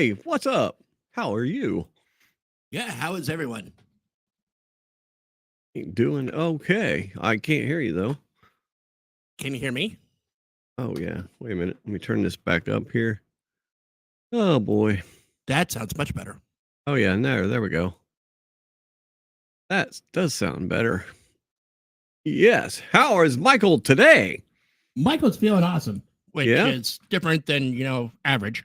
Hey, what's up? How are you? Yeah, how is everyone? Doing okay. I can't hear you though. Can you hear me? Oh yeah. Wait a minute. Let me turn this back up here. Oh boy. That sounds much better. Oh yeah, there we go. That does sound better. Yes. How is Michael today? Michael's feeling awesome, which Yeah? is different than, average.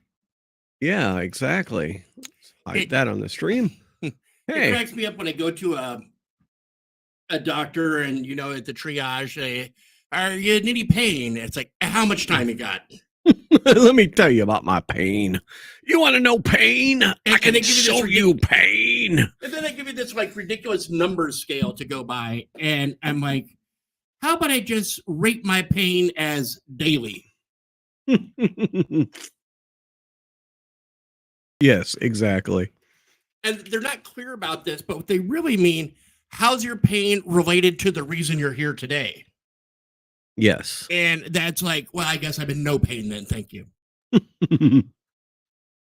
Yeah, exactly. Let's hide It that on the stream. it Hey. cracks me up when I go to a doctor and at the triage they are you in any pain? It's like how much time you got? Let me tell you about my pain. You want to know pain? I And can they give you this show you pain. And then they give you this like ridiculous number scale to go by, and I'm like, how about I just rate my pain as daily? Yes, exactly. And they're not clear about this, but what they really mean, how's your pain related to the reason you're here today? Yes. And that's like, well, I guess I'm in no pain then. Thank you.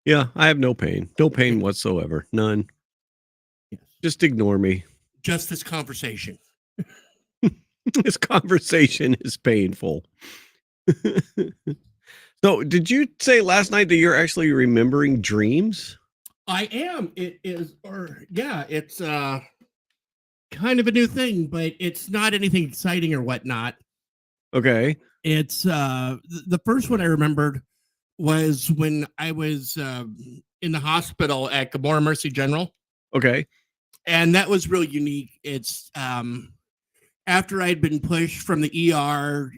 Yeah, I have no pain. No pain whatsoever. None. Yes. Just ignore me. Just this conversation. This conversation is painful. So, did you say last night that you're actually remembering dreams? I am. It is, or yeah, it's kind of a new thing, but it's not anything exciting or whatnot. Okay. It's the first one I remembered was when I was in the hospital at Gomorrah Mercy General. Okay. And that was really unique. It's after I'd been pushed from the ER,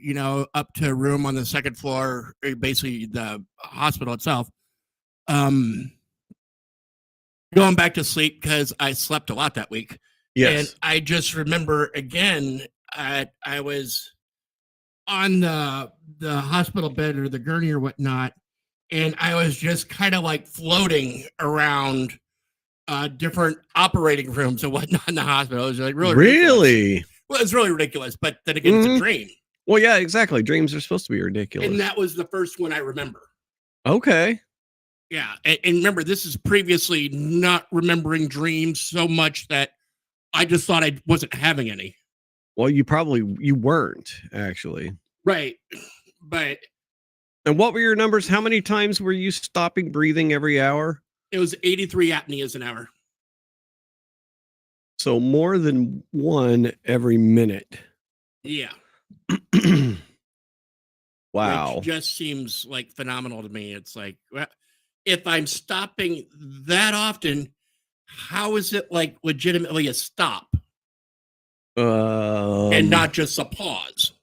up to a room on the second floor, basically the hospital itself. Going back to sleep because I slept a lot that week. Yes. And I just remember again, I was on the hospital bed or the gurney or whatnot, and I was just kind of like floating around different operating rooms and whatnot in the hospital. It was like really ridiculous. Well, it's really ridiculous, but then again, it's a dream. Well, yeah, exactly. Dreams are supposed to be ridiculous. And that was the first one I remember. Okay. Yeah. And remember, this is previously not remembering dreams so much that I just thought I wasn't having any. Well, you weren't actually. Right. But. And what were your numbers? How many times were you stopping breathing every hour? It was 83 apneas an hour. So more than one every minute. Yeah. Wow. Which just seems like phenomenal to me. It's like, well, if I'm stopping that often, how is it like legitimately a stop? And not just a pause?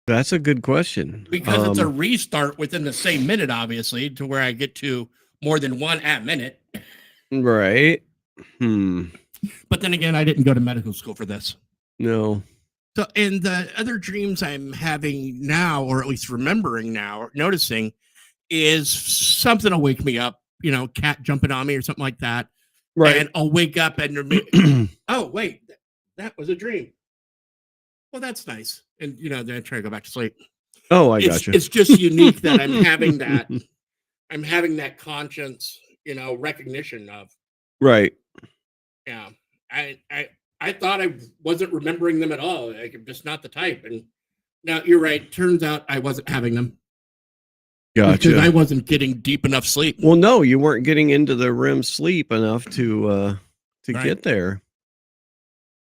That's a good question. Because it's a restart within the same minute, obviously, to where I get to more than one at minute. Right. But then again, I didn't go to medical school for this. No. So, and the other dreams I'm having now, or at least remembering now, or noticing, is something will wake me up, cat jumping on me or something like that. Right. And I'll wake up and, oh, wait, that was a dream. Well, that's nice. And, then I try to go back to sleep. Oh, I got you. It's just unique that I'm having that conscience, recognition of. Right. Yeah. I thought I wasn't remembering them at all. Like, I'm just not the type. And now you're right. Turns out I wasn't having them. Gotcha. Because I wasn't getting deep enough sleep. Well, no, you weren't getting into the REM sleep enough to get there.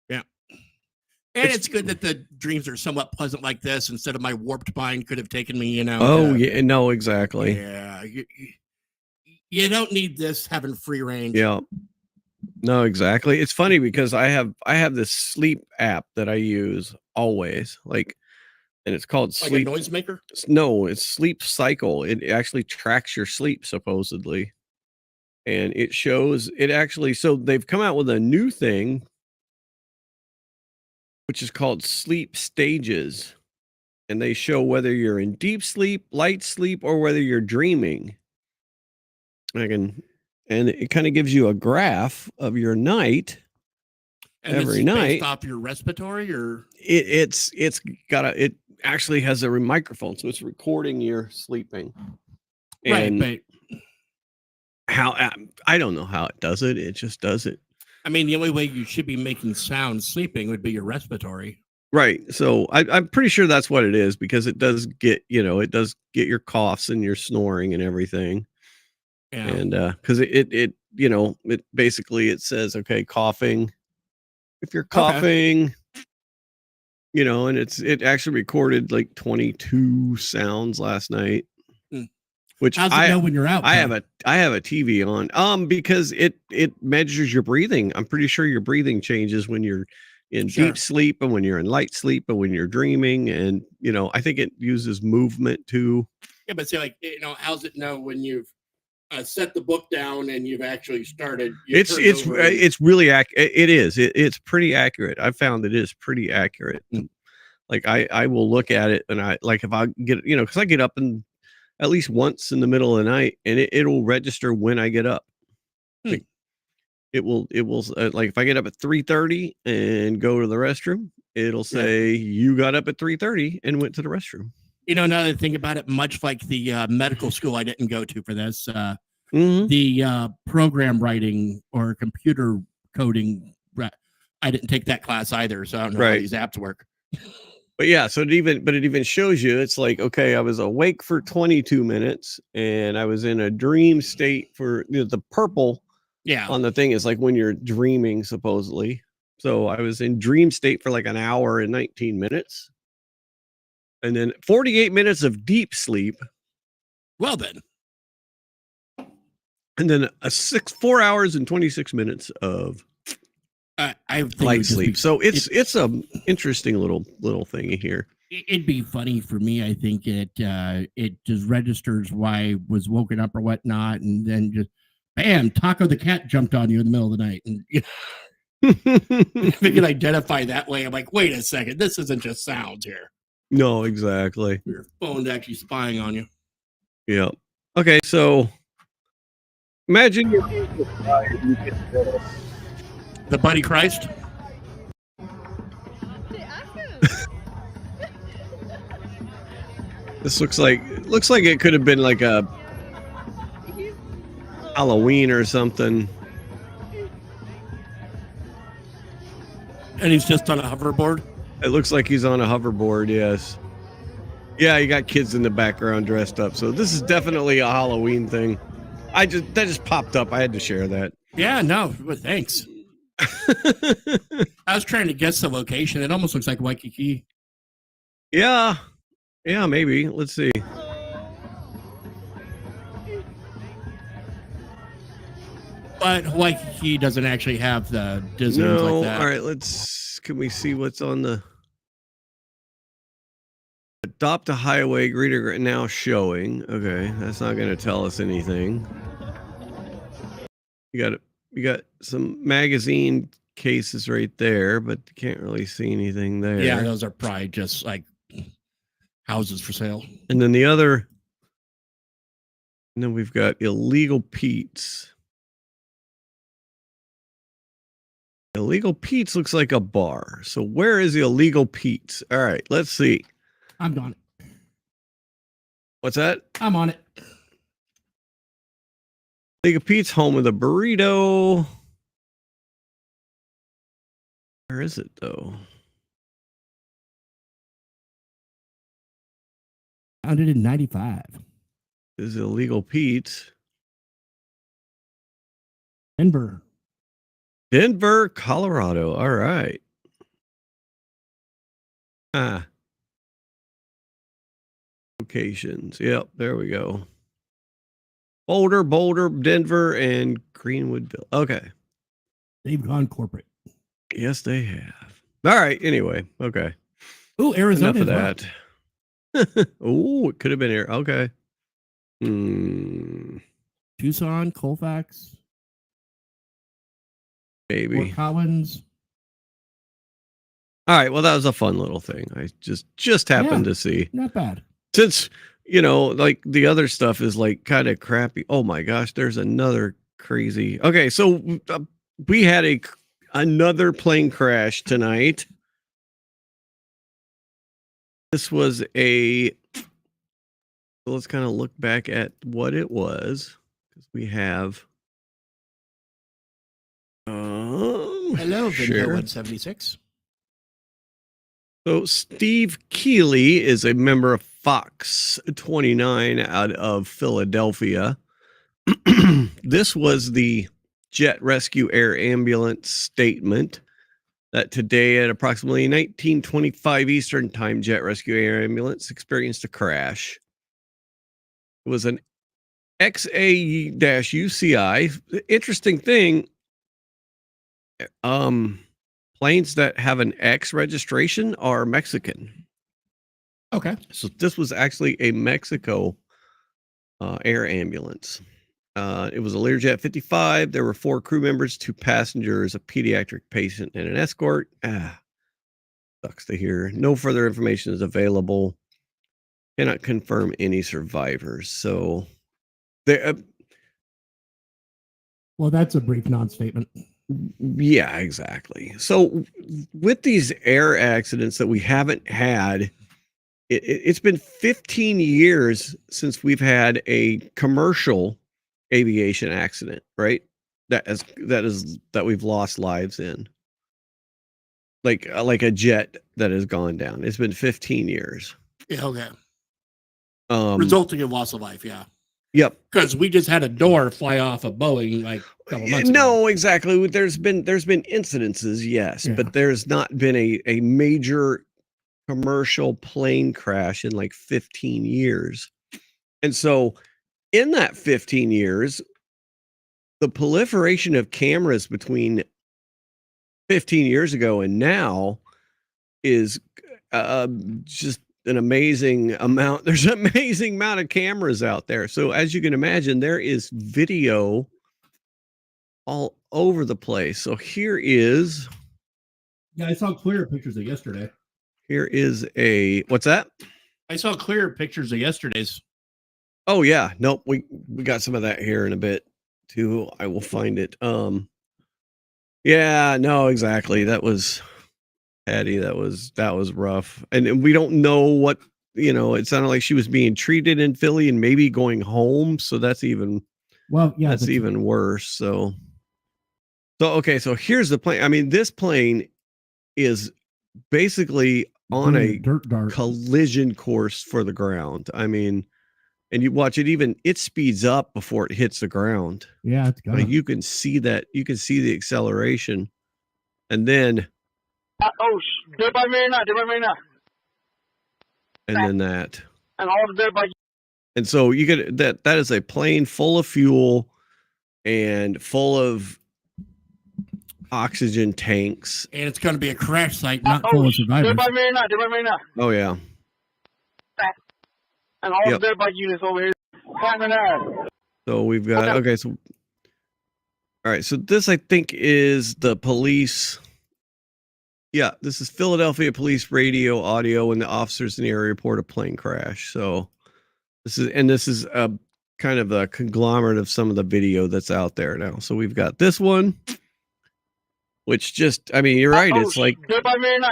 Yeah. And it's good that the dreams are somewhat pleasant like this instead of my warped mind could have taken me, Oh, yeah. No, exactly. Yeah. You don't need this having free range. Yeah. No, exactly. It's funny because I have this sleep app that I use always, like, and it's called Sleep. Like a noisemaker? No, it's Sleep Cycle. It actually tracks your sleep supposedly, and it shows it actually. So they've come out with a new thing, which is called sleep stages, and they show whether you're in deep sleep, light sleep, or whether you're dreaming. And it kind of gives you a graph of your night. And every night based off your respiratory, or it's got actually has a microphone, so it's recording your sleeping. Right, And but how I don't know how it does it. It just does it. I mean, the only way you should be making sound sleeping would be your respiratory. Right. So I'm pretty sure that's what it is, because it does get, it does get your coughs and your snoring and everything. Yeah. And because it basically it says, okay, coughing. If you're coughing, and it actually recorded like 22 sounds last night. Which how's it know when you're out? I have a TV on because it measures your breathing. I'm pretty sure your breathing changes when you're in deep sleep and when you're in light sleep and when you're dreaming, and I think it uses movement too. Yeah, but say like how's it know when you've set the book down and you've actually started? It's really accurate. It's pretty accurate. I found it is pretty accurate. Like I will look at it, and I like if I get because I get up and at least once in the middle of the night, and it'll register when I get up. Like it will like if I get up at 3:30 and go to the restroom, it'll say you got up at 3:30 and went to the restroom. Another thing about it, much like the medical school I didn't go to for this, the program writing or computer coding, I didn't take that class either, so I don't know how these apps work. But yeah, so it even shows you, it's like, okay, I was awake for 22 minutes and I was in a dream state for the purple on the thing is like when you're dreaming, supposedly. So I was in dream state for like an hour and 19 minutes. And then 48 minutes of deep sleep. Well then. And then 4 hours and 26 minutes of light sleep. So it's a interesting little thing here. It'd be funny for me. I think it just registers why I was woken up or whatnot, and then just bam, Taco the cat jumped on you in the middle of the night, and if it can identify that way, I'm like, wait a second, this isn't just sounds here. No, exactly. Your phone's actually spying on you. Yeah. Okay, so imagine you're the Buddy Christ. This looks like it could have been like a Halloween or something. And he's just on a hoverboard. It looks like he's on a hoverboard. Yes. Yeah, you got kids in the background dressed up. So this is definitely a Halloween thing. That just popped up. I had to share that. Yeah, no, but thanks. I was trying to guess the location. It almost looks like Waikiki. Yeah, maybe. Let's see. But Waikiki doesn't actually have the Disney like that. All right, can we see what's on the Adopt a Highway greeter now showing? Okay, that's not going to tell us anything. You got some magazine cases right there, but you can't really see anything there. Yeah, those are probably just like houses for sale. And then we've got Illegal Pete's. Illegal Pete's looks like a bar. So where is the Illegal Pete's? All right, let's see. I'm on it. What's that? I'm on it. Illegal Pete's, home of the burrito. Where is it though? Founded in 95. This is Illegal Pete's. Denver, Colorado. All right. Locations. Yep, there we go. Boulder, Denver, and Greenwoodville. Okay. They've gone corporate. Yes, they have. All right. Anyway. Okay. Oh, Arizona. Enough of that. Oh, it could have been here. Okay. Tucson, Colfax. Maybe. Fort Collins. All right. Well, that was a fun little thing. I just happened to see. Not bad. Since, like the other stuff is like kind of crappy. Oh my gosh, there's another crazy. Okay. So we had another plane crash tonight. This was a. So let's kind of look back at what it was, because we have. Hello, Video 176. So Steve Keeley is a member of Fox 29 out of Philadelphia. This was the Jet Rescue Air Ambulance statement that today at approximately 1925 Eastern Time, Jet Rescue Air Ambulance experienced a crash. It was an XA-UCI. Interesting thing, planes that have an X registration are Mexican. Okay. So this was actually a Mexico air ambulance. It was a Learjet 55. There were 4 crew members, 2 passengers, a pediatric patient, and an escort. Sucks to hear. No further information is available. Cannot confirm any survivors. So, well, that's a brief non-statement. Yeah, exactly. So, with these air accidents that we haven't had, it's been 15 years since we've had a commercial aviation accident, right? That we've lost lives in, like a jet that has gone down. It's been 15 years. Yeah, okay. Resulting in loss of life, yeah. Yep. Because we just had a door fly off a Boeing like a couple months ago. No, exactly. There's been incidences, yes, Yeah. but there's not been a major commercial plane crash in like 15 years. And so in that 15 years, the proliferation of cameras between 15 years ago and now is just an amazing amount. There's an amazing amount of cameras out there. So as you can imagine, there is video all over the place. So here is. Yeah, I saw clear pictures of yesterday. Here is a, what's that? I saw clear pictures of yesterday's. Oh yeah. Nope. We got some of that here in a bit too. I will find it. Yeah, no, exactly. That was Patty. That was rough. And we don't know what, it sounded like she was being treated in Philly and maybe going home. So that's even, that's even worse. So okay. So here's the plane. I mean, this plane is basically on a dirt dart collision course for the ground. I mean, and you watch it, it speeds up before it hits the ground. Yeah, it's gonna. Like you can see that, you can see the acceleration, and then dead by me now. And then that, and all the dead by. And so you get that is a plane full of fuel and full of oxygen tanks, and it's going to be a crash site, not full of survivors. Dead by me now. Oh yeah. And all the dead by units over here. So we've got okay. So all right. So this I think is the police. Yeah, this is Philadelphia Police radio audio, and the officers in the area report a plane crash. So this is a kind of a conglomerate of some of the video that's out there now. So we've got this one, which just, I mean, you're right. It's like dead by me now.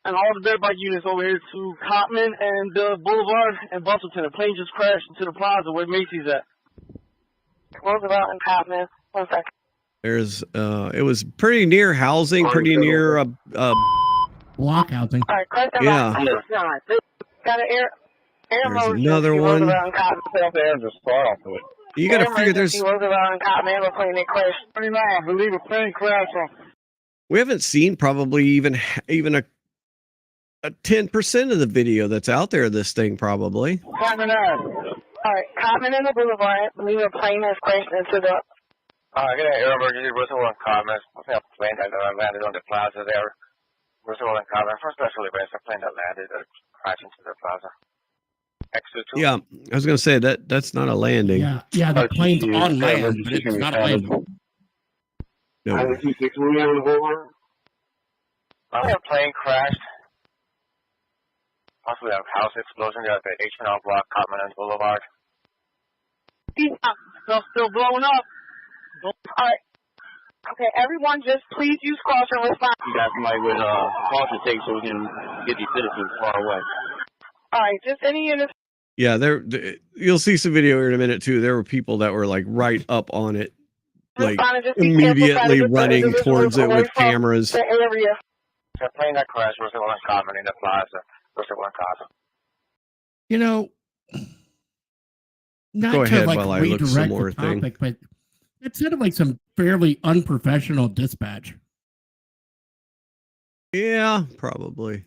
And all the dead by units over here to Cotman and Boulevard and Bustleton. The plane just crashed into the plaza where Macy's at. Roosevelt and Cotman. 1 second. There's it was pretty near housing, pretty near a block housing. All right, yeah. Got an air there's another one. You got to figure there's. We haven't seen probably even a 10% of the video that's out there of this thing probably. All right, Cotman and the Boulevard. I believe a plane has crashed into the. I got an air emergency, Roosevelt and Cotman. I think a plane that landed on the plaza there. Roosevelt and Cotman for special events. A plane that landed crashed into the plaza. X22. Yeah, I was gonna say that's not a landing. Yeah, the plane's on land, but it's not a landing. No. A plane crashed. Possibly a house explosion at the H&R block, Cotman and Boulevard. Still blowing up. All right. Okay, everyone, just please use caution. Respond. You got somebody with caution tape so we can get these citizens far away. All right, just any units. Yeah, you'll see some video here in a minute too. There were people that were like right up on it, like immediately running towards it with cameras. The area. The plane that crashed was the one common in the plaza. Was the one common. You know, not Go to ahead like while I look some redirect more the topic, but it sounded like some fairly unprofessional dispatch. Yeah, probably.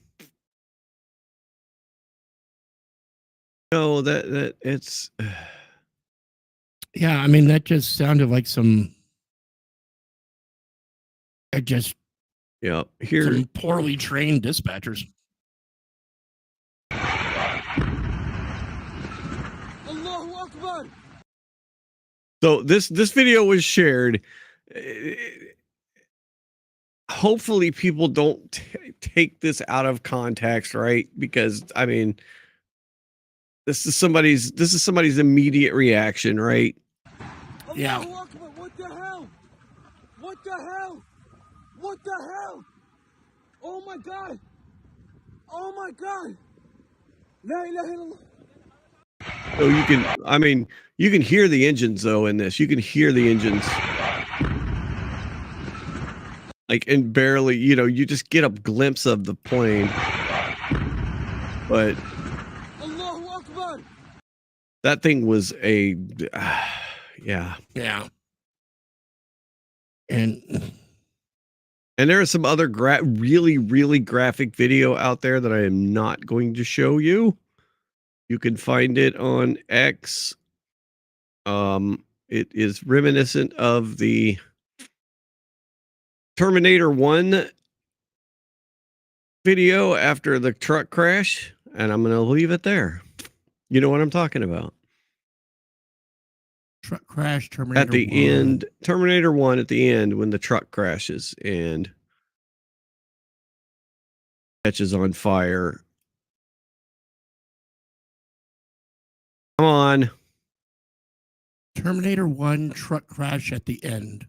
No, that it's. Yeah, I mean that just sounded like some. Yeah, here. Some poorly trained dispatchers. So this video was shared. Hopefully people don't take this out of context, right? Because I mean, this is somebody's immediate reaction, right? Yeah. What the hell? What the hell? What the hell? Oh my God! Oh my God! La ilaha illallah. So you can hear the engines though in this. You can hear the engines. Like, and barely, you just get a glimpse of the plane. But Allahu Akbar. That thing was yeah. Yeah. And there is some other really, really graphic video out there that I am not going to show you. You can find it on X. It is reminiscent of the Terminator 1 video after the truck crash, and I'm going to leave it there. You know what I'm talking about. Truck crash, Terminator at the 1. end, Terminator 1 at the end when the truck crashes and catches on fire. Come on. Terminator 1 truck crash at the end.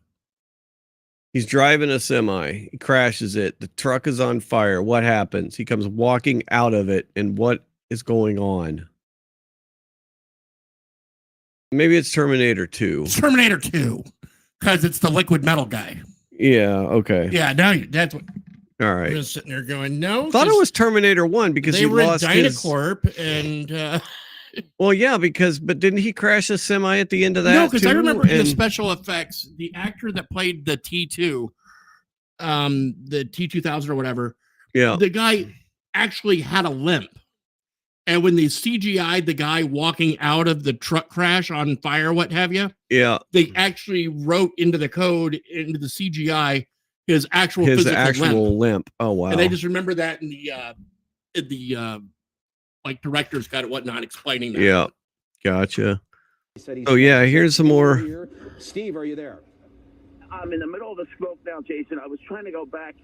He's driving a semi. He crashes it. The truck is on fire. What happens? He comes walking out of it, and what is going on? Maybe it's Terminator 2. It's Terminator 2, because it's the liquid metal guy. Yeah, okay. Yeah, now that's what. All right. I'm just sitting there going, no. Thought it was Terminator 1 because they he were lost in Dynacorp and. Well, yeah, but didn't he crash a semi at the end of that? No, because I remember in the special effects, the actor that played the T2, the T2000 or whatever. Yeah, the guy actually had a limp. And when they CGI'd the guy walking out of the truck crash on fire, what have you? Yeah. They actually wrote into the code, into the CGI, his actual limp. Oh, wow. And I just remember that in the like director's cut and whatnot explaining that. Yeah. Gotcha. Oh, yeah. Here's some more. Steve, are you there? I'm in the middle of the smoke now, Jason. I was trying to go back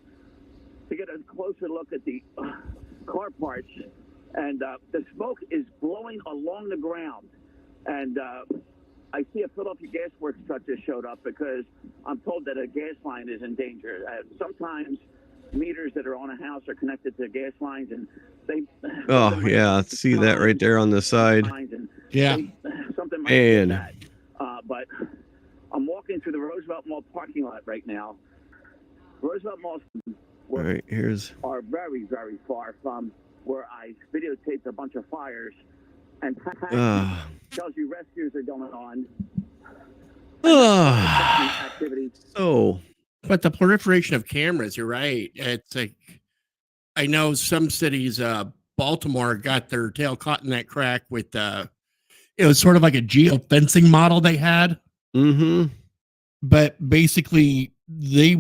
to get a closer look at the car parts. And the smoke is blowing along the ground. And I see a Philadelphia Gas Works truck just showed up because I'm told that a gas line is in danger. Sometimes meters that are on a house are connected to gas lines, and they... Oh, yeah. See that right there on the side. Yeah. Something might be that. But I'm walking through the Roosevelt Mall parking lot right now. Roosevelt Mall... All right, are very, very far from where I videotaped a bunch of fires, and tells you rescues are going on. So, but the proliferation of cameras, you're right. It's like, I know some cities, Baltimore got their tail caught in that crack with, it was sort of like a geofencing model they had. Mm-hmm. But basically they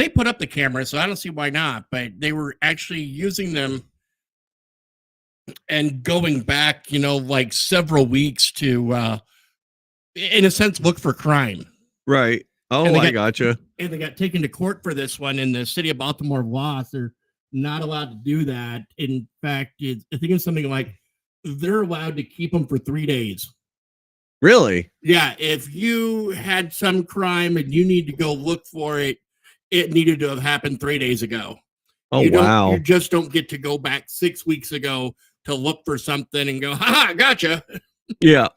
put up the camera, so I don't see why not, but they were actually using them and going back, like several weeks to, in a sense, look for crime. Right. Oh, I gotcha. And they got taken to court for this one, and the city of Baltimore lost. They're not allowed to do that. In fact, I think it's something like they're allowed to keep them for 3 days. Really? Yeah, if you had some crime and you need to go look for it, it needed to have happened 3 days ago. Oh, You wow. just don't get to go back 6 weeks ago to look for something and go, ha, gotcha. Yeah.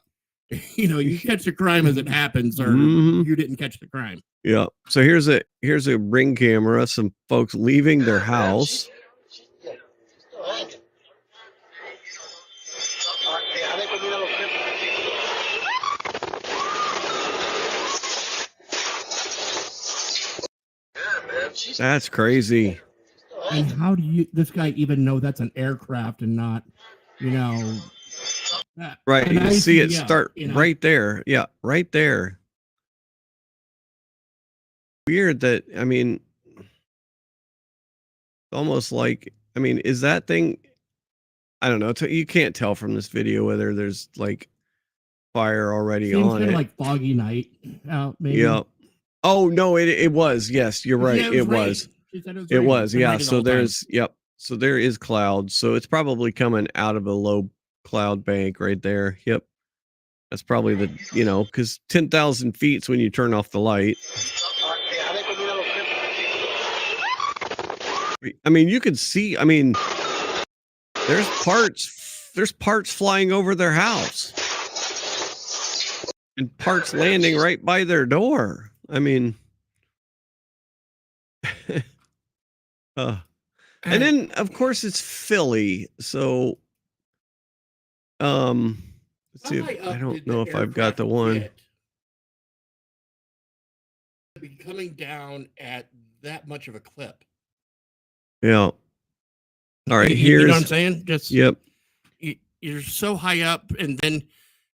You catch the crime as it happens, or you didn't catch the crime. Yeah. So here's a ring camera. Some folks leaving their house. That's crazy. And how do this guy even know that's an aircraft and not, Right. You can see it ICF, start right there. Yeah, right there. Weird that, I mean, almost like, I mean, is that thing, I don't know. You can't tell from this video whether there's like fire already Seems on kind it. of like foggy night out, maybe. Yeah. Oh no, it was. Yes, you're right. Yeah, it was. It was. Yeah. So there's. Yep. So there is clouds. So it's probably coming out of a low cloud bank right there. Yep. That's probably the because 10,000 feet is when you turn off the light. I mean, you can see. I mean, there's parts flying over their house. And parts landing right by their door. I mean, and then of course it's Philly. So, let's see. I don't know if I've got the one. Be coming down at that much of a clip. Yeah. All right. You know what I'm saying? Just yep. You're so high up, and then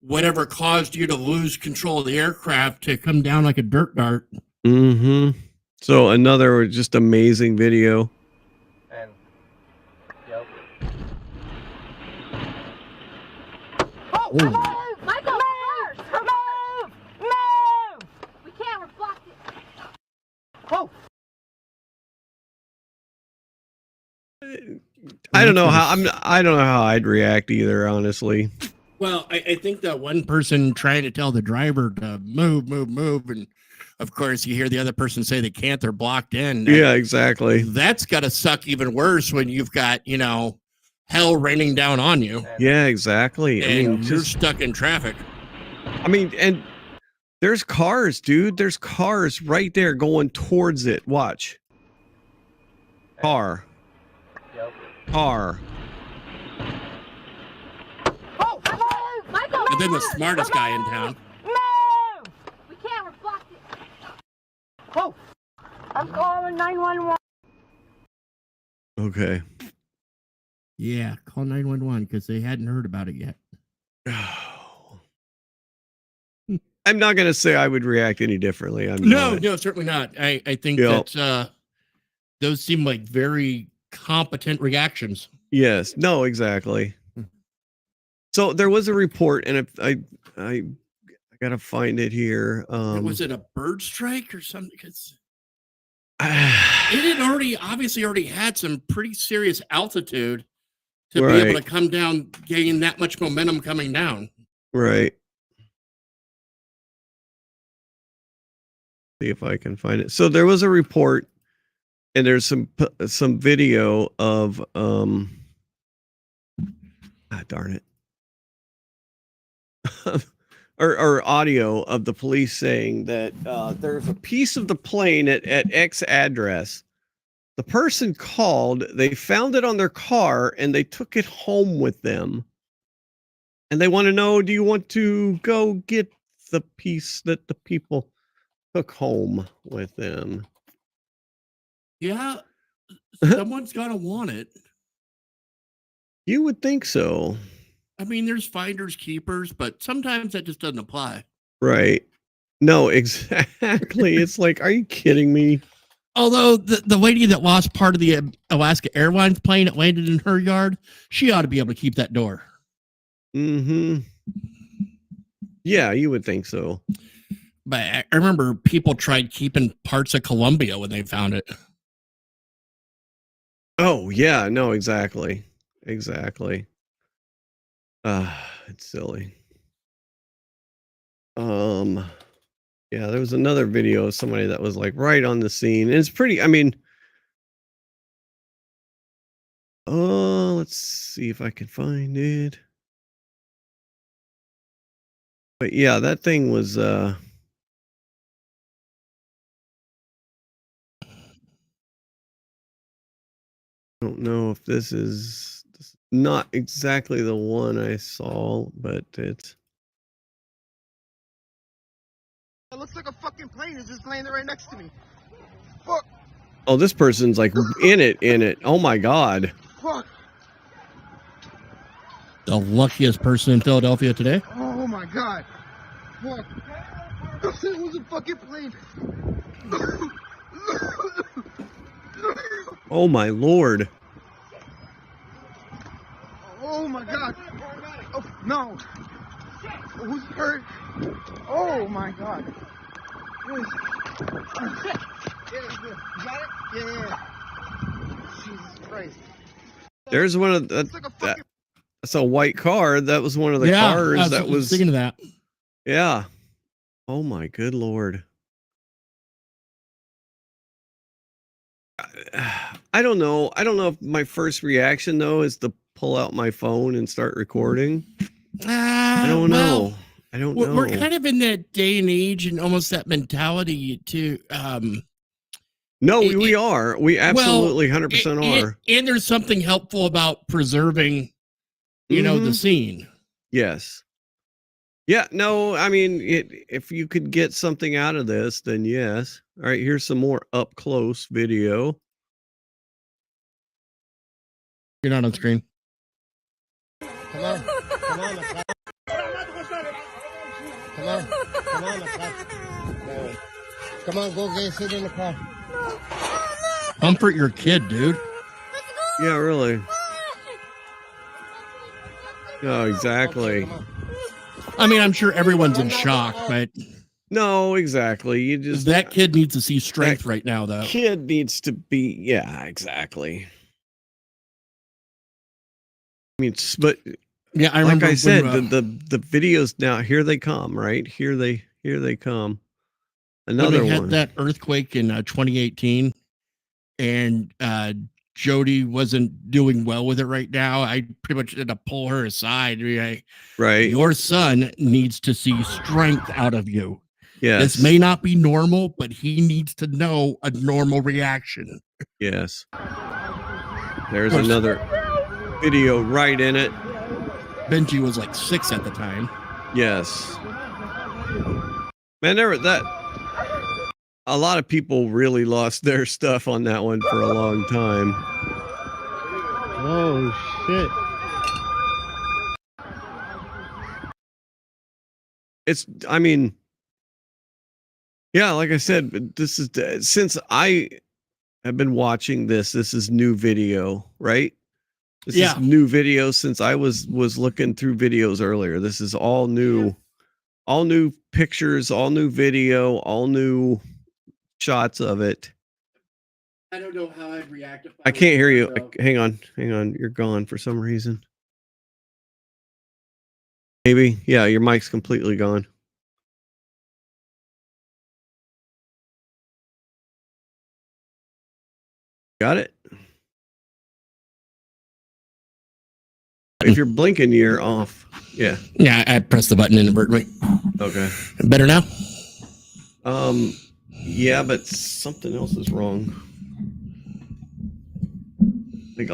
whatever caused you to lose control of the aircraft to come down like a dirt dart. Mm-hmm. So another just amazing video. And yep. Oh, Michael, move! Move! We can't reflect it. Oh. I don't know how I don't know how I'd react either, honestly. Well, I think that one person trying to tell the driver to move, and of course you hear the other person say they can't, they're blocked in. Yeah, exactly. That's got to suck even worse when you've got, hell raining down on you. Yeah, exactly. And I mean, you're stuck in traffic. I mean, and there's cars, dude. There's cars right there going towards it. Watch. Car. Yep. Car. Oh, Michael! And then the smartest guy in town. Move! We can't reflect it. Oh, I'm calling 911. Okay. Yeah, call 911 because they hadn't heard about it yet. I'm not gonna say I would react any differently. No, certainly not. I think that those seem like very competent reactions. Yes. No, exactly. So there was a report, and I gotta find it here. Was it a bird strike or something? Because it had obviously had some pretty serious altitude to be able to come down, gain that much momentum coming down. Right. See if I can find it. So there was a report, and there's some video of darn it. or audio of the police saying that there's a piece of the plane at X address. The person called, they found it on their car, and they took it home with them. And they want to know, do you want to go get the piece that the people took home with them? Yeah, someone's got to want it. You would think so. I mean, there's finders keepers, but sometimes that just doesn't apply. Right. No, exactly. It's like, are you kidding me? Although the lady that lost part of the Alaska Airlines plane that landed in her yard, she ought to be able to keep that door. Mm-hmm. Yeah, you would think so. But I remember people tried keeping parts of Columbia when they found it. Oh, yeah. No, exactly. Exactly. It's silly. Yeah, there was another video of somebody that was like right on the scene. And it's pretty, I mean, let's see if I can find it. But yeah, that thing was I don't know if this is not exactly the one I saw, but it's It looks like a fucking plane is just landing right next to me. Fuck. oh, this person's like in it. Oh my god. Fuck. The luckiest person in Philadelphia today. Oh my god. Fuck. It was a fucking plane. Oh my lord. Oh my god. Oh, no. Who's hurt? Oh my god. Yeah, you got it? Yeah. Jesus Christ. There's one of It's like a fucking that's a white car. That was one of the cars that was thinking of that. yeah. Oh my good lord. I don't know. I don't know if my first reaction though is to pull out my phone and start recording. I don't know. I don't know. We're kind of in that day and age and almost that mentality to no, we are. We absolutely 100% are. And there's something helpful about preserving, you know, the scene. Yes. Yeah, no, I mean, if you could get something out of this, then yes. All right, here's some more up close video. You're not on screen. Come on. Come on. Come on. Come on, the car. Come on, go sit in the car. Comfort your kid, dude. Yeah, really. No, exactly. I mean, I'm sure everyone's in shock, but no, exactly. You just that kid needs to see strength right now, though. Kid needs to be, yeah, exactly. I mean, but yeah, I like remember I said, the videos now here they come, right? Here they come. Another when we one. had that earthquake in 2018, and Jody wasn't doing well with it right now. I pretty much had to pull her aside. Right. Your son needs to see strength out of you. Yes. This may not be normal, but he needs to know a normal reaction. Yes. There's another video right in it. Benji was like 6 at the time. Yes. Man, a lot of people really lost their stuff on that one for a long time. Oh shit. I mean, yeah, like I said, this is since I have been watching this is new video, right? This is new video since I was looking through videos earlier. This is all new, all new pictures, all new video, all new shots of it. I don't know how I'd react. I can't hear you. Hang on. You're gone for some reason. Maybe. Yeah, your mic's completely gone. Got it? If you're blinking, you're off. Yeah. Yeah, I pressed the button inadvertently. Okay. Better now? Yeah, but something else is wrong. Like,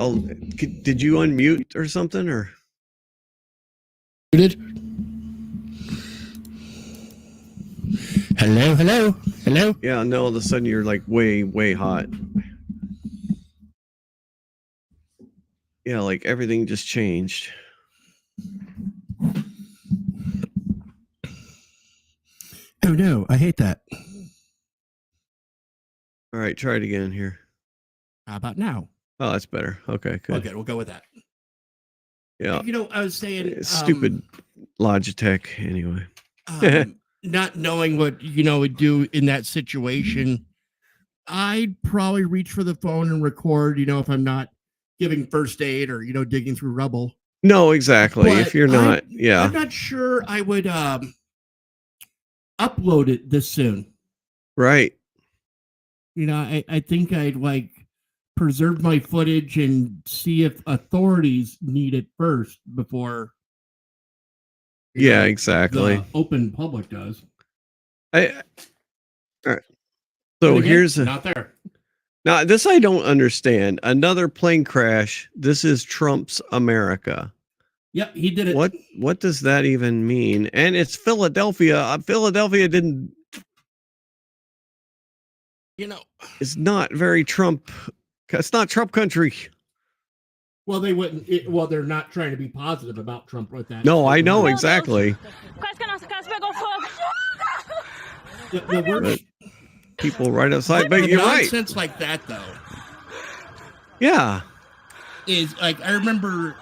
did you unmute or something, or? Muted. Hello. Yeah, no. All of a sudden, you're like way hot. Yeah, like everything just changed. Oh no, I hate that. All right, try it again here. How about now? Oh, that's better. Okay, good. Okay, we'll go with that. Yeah. You know, I was saying Stupid Logitech anyway. Not knowing what, would do in that situation, I'd probably reach for the phone and record, if I'm not giving first aid or, digging through rubble. No, exactly. But if you're not, I'm not sure I would upload it this soon. Right. You know, I think I'd like preserve my footage and see if authorities need it first before. Yeah, exactly. The open public does. All right. So again, here's not there. Now this I don't understand. Another plane crash. This is Trump's America. Yep, he did it. What does that even mean? And it's Philadelphia. Philadelphia didn't. You know, it's not very Trump. It's not Trump country. Well, they wouldn't. Well, they're not trying to be positive about Trump with that. No, I know exactly. The worst people right outside, but you're right. Nonsense like that, though. Yeah. Is like I remember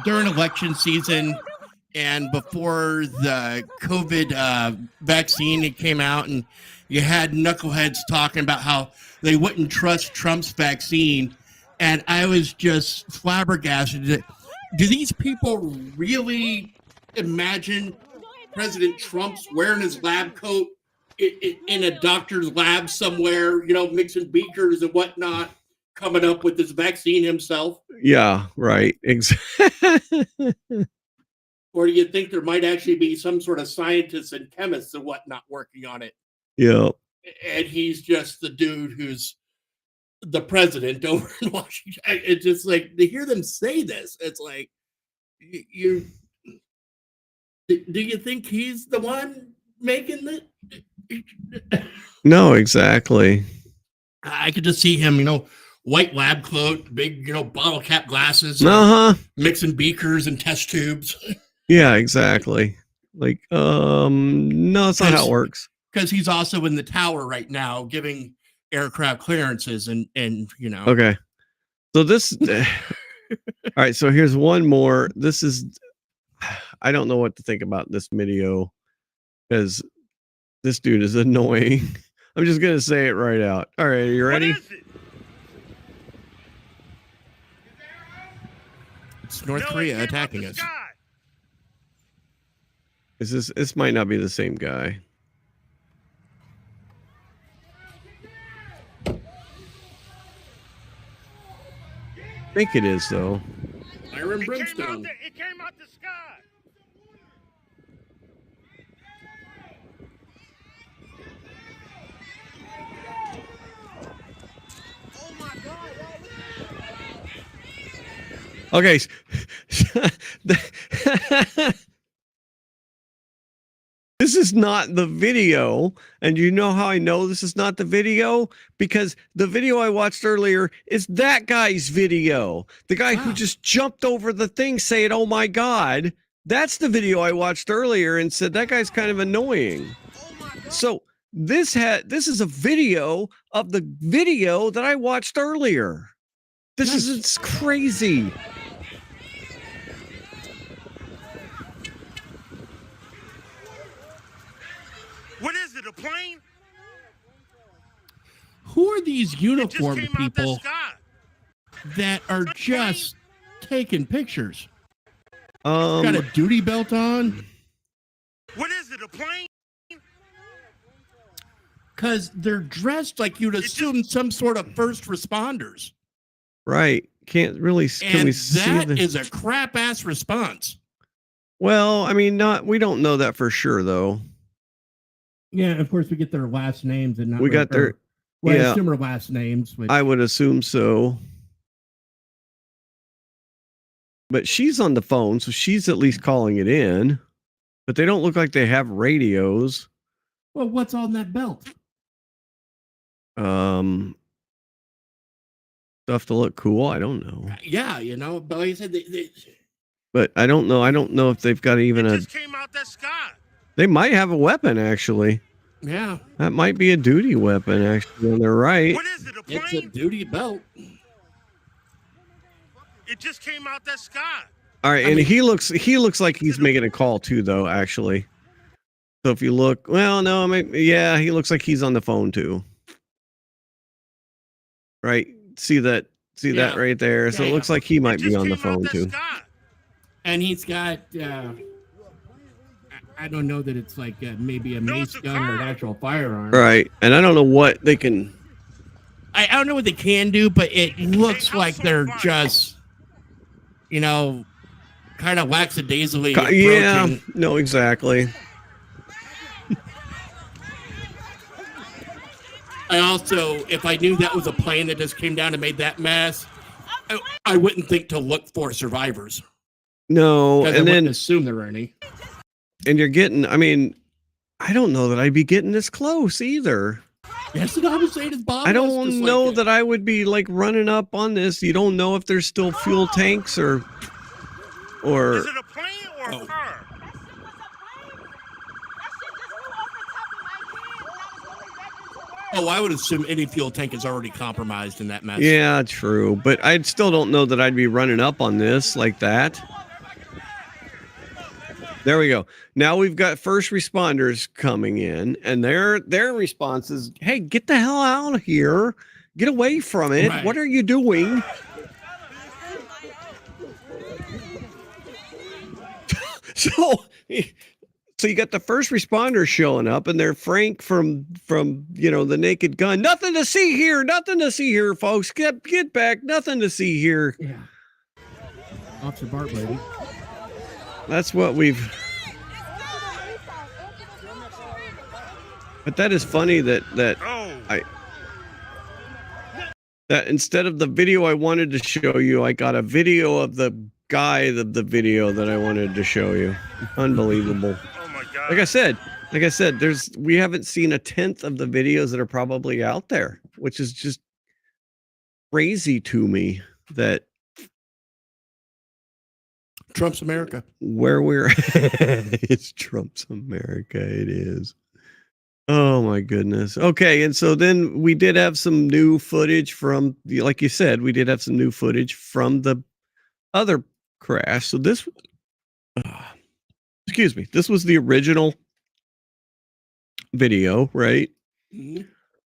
during election season and before the COVID vaccine it came out, and you had knuckleheads talking about how they wouldn't trust Trump's vaccine, and I was just flabbergasted. Do these people really imagine President Trump's wearing his lab coat in a doctor's lab somewhere, you know, mixing beakers and whatnot, coming up with this vaccine himself? Yeah, right. Exactly. Or do you think there might actually be some sort of scientists and chemists and whatnot working on it? Yeah. And he's just the dude who's the president over in Washington. It's just like to hear them say this. It's like, do you think he's the one making it? No, exactly. I could just see him, you know, white lab coat, big, you know, bottle cap glasses, mixing beakers and test tubes. Yeah, exactly. Like, no, that's not how it works. Because he's also in the tower right now, giving aircraft clearances, and you know. Okay, so this. All right, so here's one more. This is, I don't know what to think about this video because this dude is annoying. I'm just gonna say it right out. All right, are you ready? It's North Korea attacking us. Is this might not be the same guy. I think it is though. Fire and brimstone. It came out the sky. Oh my God! Okay. This is not the video. And you know how I know this is not the video? Because the video I watched earlier is that guy's video. The guy who just jumped over the thing saying, "Oh my God." That's the video I watched earlier and said that guy's kind of annoying. So this is a video of the video that I watched earlier. This is crazy. What is it, a plane? Who are these uniformed people that are just taking pictures? Got a duty belt on? What is it, a plane? Because they're dressed like you'd assume some sort of first responders. Right. Can't really. Can we see that is a crap ass response. Well, I mean, we don't know that for sure, though. Yeah, of course we get their last names and not. We got their. Well, I assume their last names. I would assume so. But she's on the phone, so she's at least calling it in. But they don't look like they have radios. Well, what's on that belt? Stuff to look cool. I don't know. Yeah, you know, but like I said, but I don't know. I don't know if they've got even It just came out that sky. They might have a weapon, actually. Yeah. That might be a duty weapon, actually, when they're right. What is it, a plane? It's a duty belt. It just came out that sky. All right, and he looks like he's making a call too, though, actually. So if you look, well, no, I mean, yeah, he looks like he's on the phone too. Right? See that right there. So it looks like he might be on the phone too. And he's got I don't know that it's like maybe a No, mace it's a gun or an car. actual firearm. Right. And I don't know what they can. I don't know what they can do, but it looks Hey, like house on they're fire. just, you know, kind of lackadaisically Yeah. approaching. No, exactly. I also, if I knew that was a plane that just came down and made that mess, I wouldn't think to look for survivors. No. Because I And wouldn't then, assume there were any. and you're getting, I mean, I don't know that I'd be getting this close either. That's what I was saying. Bob. I don't know that I would be like running up on this. You don't know if there's still fuel tanks or. Is it a plane or a car? Oh, I would assume any fuel tank is already compromised in that mess. Yeah, true. But I still don't know that I'd be running up on this like that. There we go. Now we've got first responders coming in, and their response is, "Hey, get the hell out of here! Get away from it! Right. What are you doing?" So you got the first responders showing up, and they're Frank from the Naked Gun. Nothing to see here. Nothing to see here, folks. Get back. Nothing to see here. Yeah. Officer Bart, baby. That's what we've. But that is funny that that instead of the video I wanted to show you, I got a video of the guy of the video that I wanted to show you. Unbelievable. Oh my God. Like I said, we haven't seen a tenth of the videos that are probably out there, which is just crazy to me that Trump's America. Where we're it's Trump's America. It is. Oh my goodness. Okay, and so then we did have some new footage from, like you said, we did have some new footage from the other crash. So this, excuse me, this was the original video, right? Mm-hmm.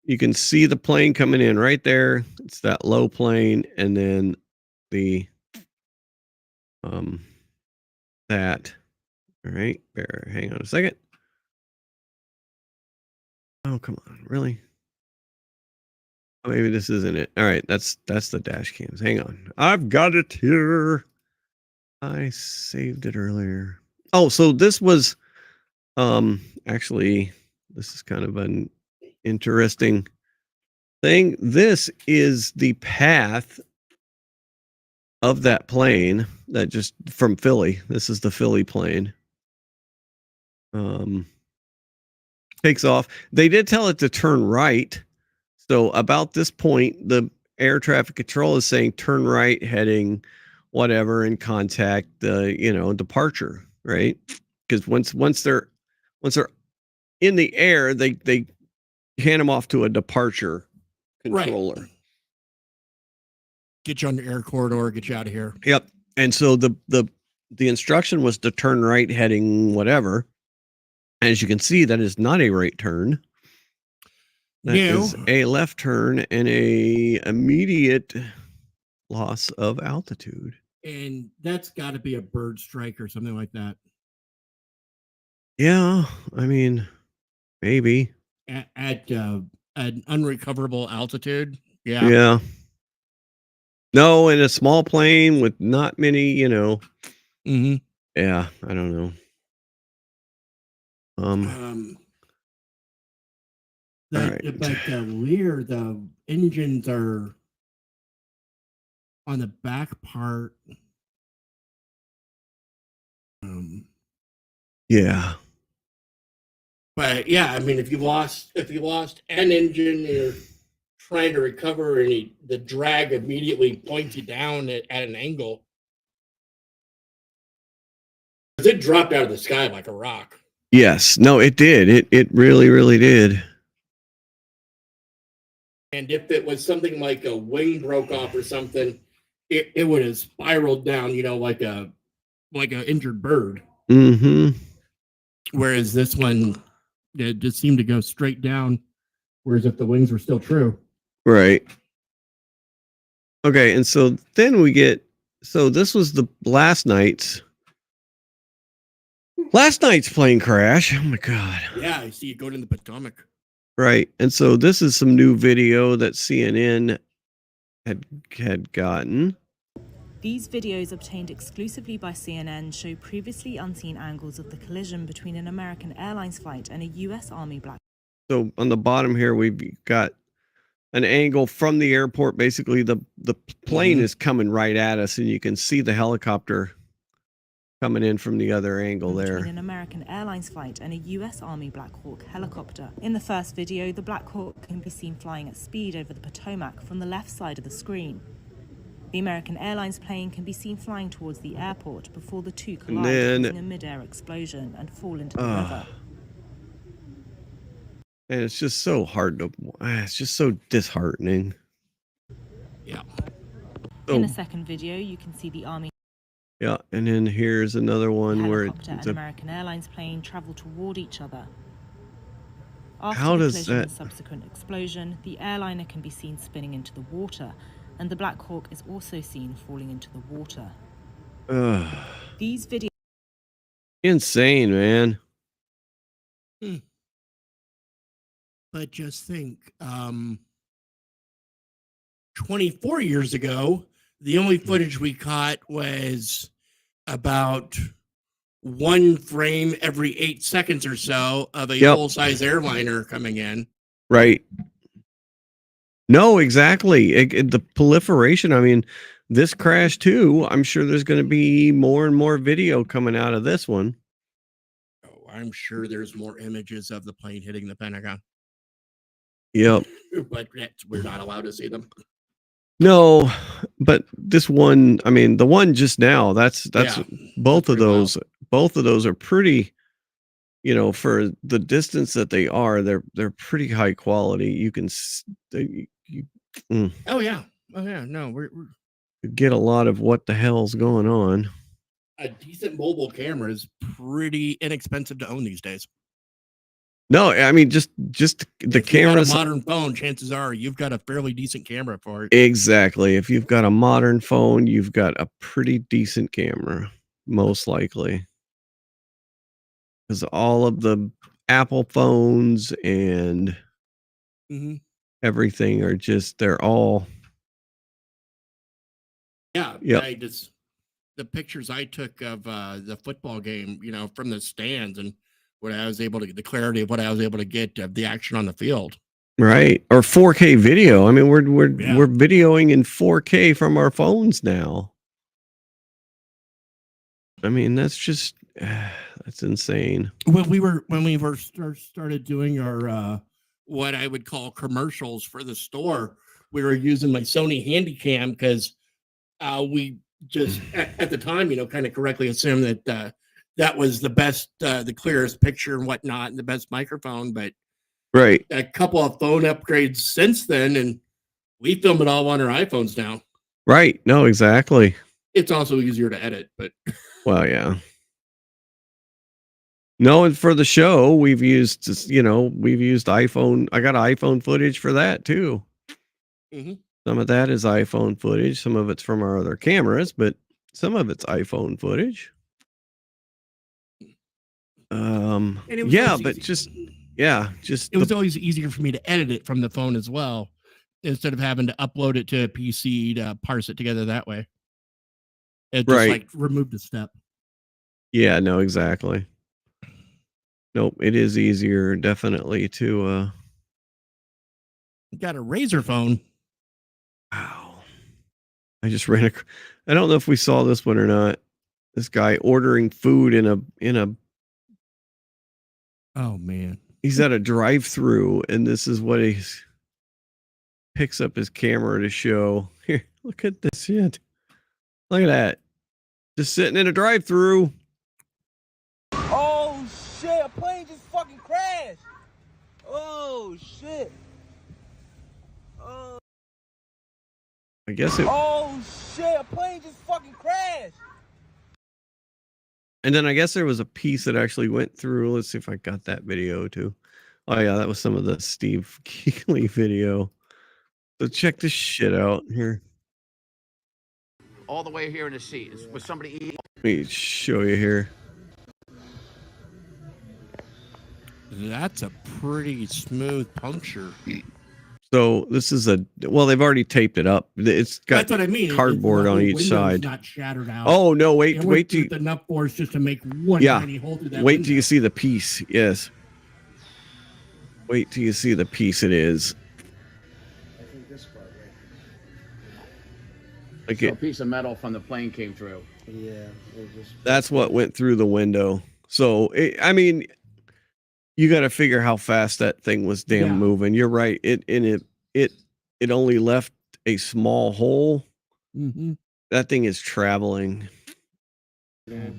You can see the plane coming in right there. It's that low plane, and then the that. All right, hang on a second. Oh, come on, really? Oh, maybe this isn't it. All right, that's the dash cams. Hang on. I've got it here. I saved it earlier. Oh, so this was actually this is kind of an interesting thing. This is the path of that plane that just from Philly. This is the Philly plane. Takes off. They did tell it to turn right. So about this point, the air traffic control is saying turn right, heading whatever, and contact the departure, right? Because once they're in the air, they hand them off to a departure controller. Right. Get you on the air corridor, get you out of here. Yep. And so the instruction was to turn right, heading whatever. As you can see, that is not a right turn. That is a left turn and a immediate loss of altitude. And that's got to be a bird strike or something like that. Yeah, I mean, maybe at an unrecoverable altitude. Yeah. Yeah. No, in a small plane with not many, Mm-hmm. Yeah, I don't know. But the Lear, the engines are on the back part. Yeah. But yeah, I mean, if you lost an engine, you're trying to recover, and the drag immediately points you down at an angle. It dropped out of the sky like a rock. Yes. No, it did. It really, really did. And if it was something like a wing broke off or something, it would have spiraled down, like a injured bird. Mm-hmm. Whereas this one, it just seemed to go straight down. Whereas if the wings were still true. Right. Okay, and so then this was the last night's last night's plane crash. Oh my God. Yeah, I see it going in the Potomac. Right. And so this is some new video that CNN had gotten. These videos obtained exclusively by CNN show previously unseen angles of the collision between an American Airlines flight and a U.S. Army Black. So on the bottom here, we've got an angle from the airport. Basically, the plane is coming right at us, and you can see the helicopter coming in from the other angle there. Between an American Airlines flight and a U.S. Army Black Hawk helicopter. In the first video, the Black Hawk can be seen flying at speed over the Potomac from the left side of the screen. The American Airlines plane can be seen flying towards the airport before the two collide, causing a mid-air explosion and fall into the river. And it's just so hard to, it's just so disheartening. Yeah. In a second video, you can see the Army. Yeah, and then here's another one where an American Airlines plane travel toward each other. After how the does collision that and subsequent explosion, the airliner can be seen spinning into the water, and the Black Hawk is also seen falling into the water. These videos. Insane, man. But just think, 24 years ago, the only footage we caught was about one frame every 8 seconds or so of a full-size airliner coming in. Right. No, exactly. The proliferation. I mean, this crash too. I'm sure there's going to be more and more video coming out of this one. Oh, I'm sure there's more images of the plane hitting the Pentagon. Yep. But we're not allowed to see them. No, but this one, I mean, the one just now, that's both of those. Wild. Both of those are pretty, you know, for the distance that they are, they're pretty high quality. You can Oh yeah. No, we're get a lot of what the hell's going on. A decent mobile camera is pretty inexpensive to own these days. No, I mean just the camera. A modern phone, chances are you've got a fairly decent camera for it. Exactly. If you've got a modern phone, you've got a pretty decent camera, most likely. Because all of the Apple phones and everything are just, they're all. Yeah. The pictures I took of the football game, you know, from the stands and what I was able to get, the clarity of what I was able to get of the action on the field. Right. Or 4K video. I mean, we're videoing in 4K from our phones now. I mean, that's just that's insane. When we started doing our what I would call commercials for the store, we were using my Sony Handycam because we just at the time, you know, kind of correctly assumed that that was the best, the clearest picture and whatnot, and the best microphone. But right, a couple of phone upgrades since then, and we film it all on our iPhones now. Right. No, exactly. It's also easier to edit, but well, yeah. No, and for the show, we've used iPhone. I got iPhone footage for that too. Some of that is iPhone footage. Some of it's from our other cameras, but some of it's iPhone footage. Yeah, but it was always easier for me to edit it from the phone as well, instead of having to upload it to a PC to parse it together that way. It just like removed a step. Yeah, no, exactly. Nope, it is easier definitely to got a Razr phone. Wow. I just ran I don't know if we saw this one or not. This guy ordering food in a oh man. He's at a drive-through, and this is what he picks up his camera to show. Here, look at this shit. Look at that. Just sitting in a drive-through. Oh shit, a plane just fucking crashed. Oh shit. I guess it. Oh shit, a plane just fucking crashed. And then I guess there was a piece that actually went through. Let's see if I got that video too. Oh yeah, that was some of the Steve Keeley video. So check this shit out here. All the way here in the seat with somebody eating. Let me show you here. That's a pretty smooth puncture. So this is well, they've already taped it up. It's got That's what I mean. cardboard the on whole each window's side. Not shattered out. Oh no! Wait till with enough force just to make one tiny hole through that. Wait till you see the piece. Yes. Wait till you see the piece it is. I think this part, right? Like So a piece of metal from the plane came through. Yeah. That's what went through the window. So I mean, you got to figure how fast that thing was moving. You're right. It only left a small hole. Mm-hmm. That thing is traveling.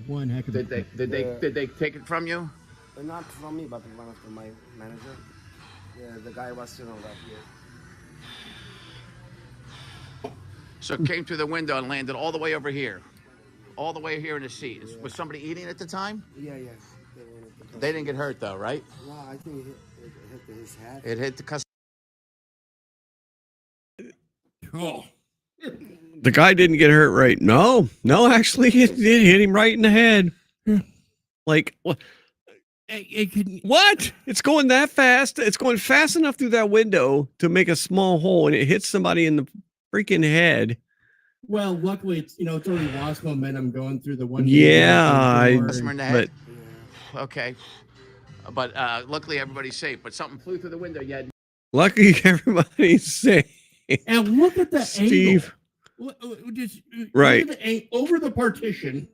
One heck of Did they take it from you? Not from me, but one of my manager. The guy was sitting right here. So it came through the window and landed all the way over here. All the way here in the seat. Yeah. Was somebody eating at the time? Yeah. They didn't get hurt though, right? No, I think it hit his head. It hit the customer. Oh. The guy didn't get hurt, right? No, actually, it hit him right in the head. Like what? What? It's going that fast. It's going fast enough through that window to make a small hole, and it hits somebody in the freaking head. Well, luckily, it's already lost momentum going through the one. Okay, but luckily everybody's safe. But something flew through the window. Yeah. Luckily everybody's safe. And look at the Steve. Angle. Just right over the partition.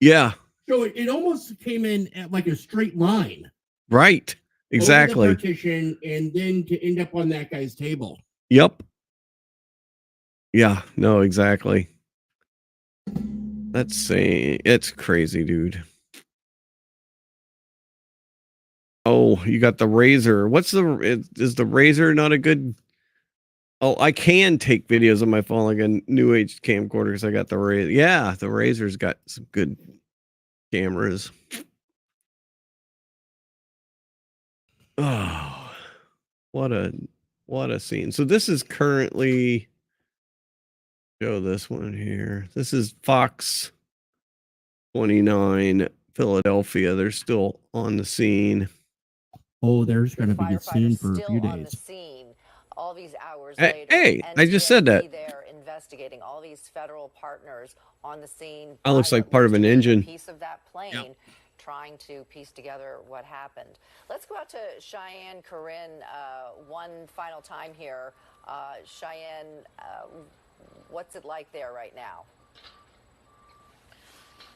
Yeah. So it almost came in at like a straight line. Right. Exactly. Over the partition, and then to end up on that guy's table. Yep. Yeah. No. Exactly. It's crazy, dude. Oh, you got the razor. Is the razor not a good? Oh, I can take videos on my phone like a new age camcorder because I got the razor. Yeah, the razor's got some good cameras. Oh, what a scene. So this is currently, show this one here. This is Fox 29 Philadelphia. They're still on the scene. Oh, there's going to be a scene for a few days. All these hours later, hey, I just said that. They're investigating all these federal partners on the scene. That looks like part of an engine. Piece of that plane, trying to piece together what happened. Let's go out to Cheyenne Corinne one final time here. Cheyenne, what's it like there right now?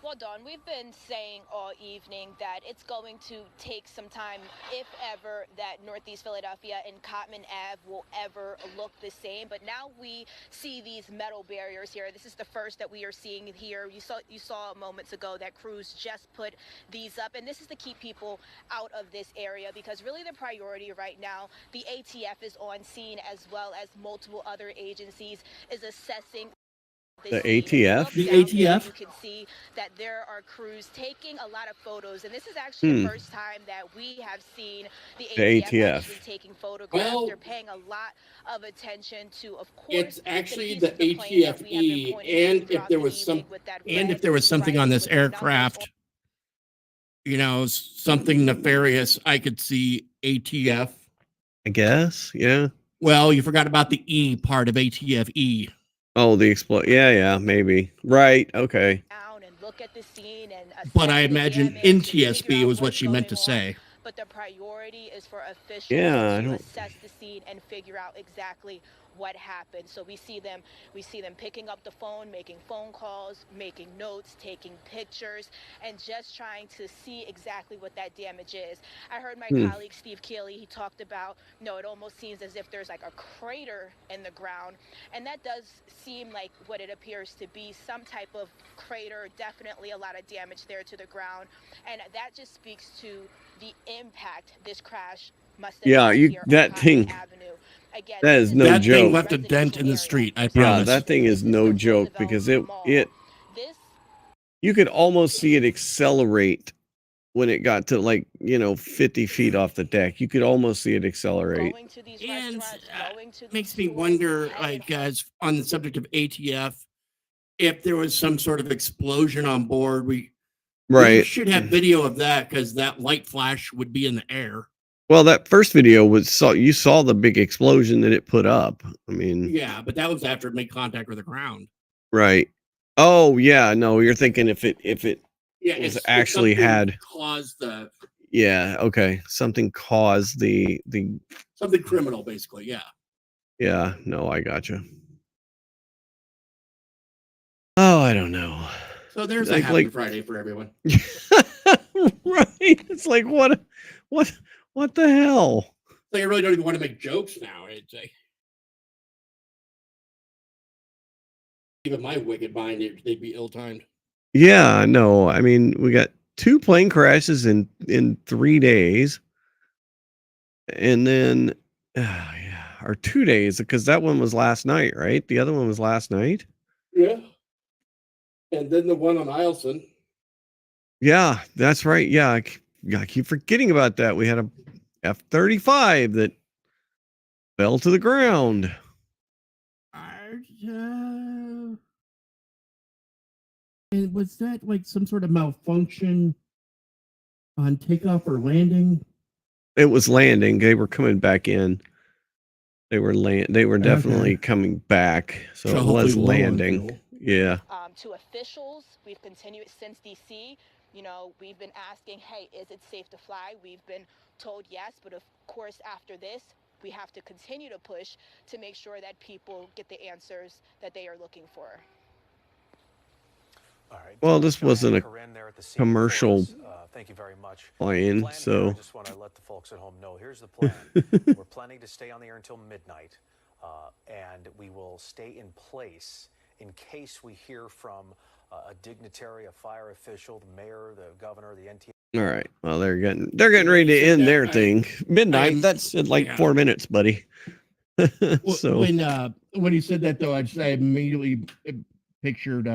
Well, Dawn, we've been saying all evening that it's going to take some time, if ever, that Northeast Philadelphia and Cottman Ave will ever look the same. But now we see these metal barriers here. This is the first that we are seeing here. You saw moments ago that crews just put these up, and this is to keep people out of this area, because really the priority right now, the ATF is on scene, as well as multiple other agencies, is assessing the ATF? The ATF? You can see that there are crews taking a lot of photos, and this is actually the first time that we have seen the ATF actually taking photographs. They're paying a lot of attention to, of course, it's actually the ATFE, and if there was something on this aircraft, something nefarious, I could see ATF. I guess, yeah. Well, you forgot about the E part of ATFE. Oh, the explode. Yeah, maybe. Right. Okay. But I imagine NTSB was what she meant to say. But the priority is for officials to assess the scene and figure out exactly what happened. So we see them picking up the phone, making phone calls, making notes, taking pictures, and just trying to see exactly what that damage is. I heard my colleague Steve Keeley, he talked about, it almost seems as if there's like a crater in the ground, and that does seem like what it appears to be, some type of crater, definitely a lot of damage there to the ground, and that just speaks to the impact this crash must have had that thing Avenue. Again, that is no that joke. Thing left a dent in the street, I promise. Yeah, that thing is no joke, because it you could almost see it accelerate when it got to 50 feet off the deck. You could almost see it accelerate. And makes me wonder, guys, on the subject of ATF, if there was some sort of explosion on board. We Right. should have video of that because that light flash would be in the air. Well, that first video you saw the big explosion that it put up. I mean, Yeah, but that was after it made contact with the ground. right. Oh yeah, no, you're thinking if it Yeah, was it's actually something had caused the yeah, okay, something caused the something criminal, basically. Yeah. yeah, no, I gotcha. Oh, I don't know. So there's a happy Friday for everyone. Right. It's like what the hell? Like I really don't even want to make jokes now. It's like even my wicked mind, they'd be ill-timed. Yeah, no. I mean, we got 2 plane crashes in 3 days. And then yeah, or 2 days because that one was last night, right? The other one was last night? Yeah. And then the one on Eielson. Yeah, that's right. Yeah, I keep forgetting about that. We had a F-35 that fell to the ground. And was that like some sort of malfunction on takeoff or landing? It was landing. They were coming back in. They were definitely coming back. So it was landing. Yeah. To officials, we've continued since DC. You know, we've been asking, hey, is it safe to fly? We've been told yes, but of course, after this, we have to continue to push to make sure that people get the answers that they are looking for. All right. Well, this wasn't a commercial thank you very much. plane, so I just want to let the folks at home know. Here's the plan. We're planning to stay on the air until midnight, and we will stay in place in case we hear from a dignitary, a fire official, the mayor, the governor, the NTA. all right. Well, they're getting ready to end their thing. Midnight. That's in like 4 minutes, buddy. So when he said that, though, I immediately pictured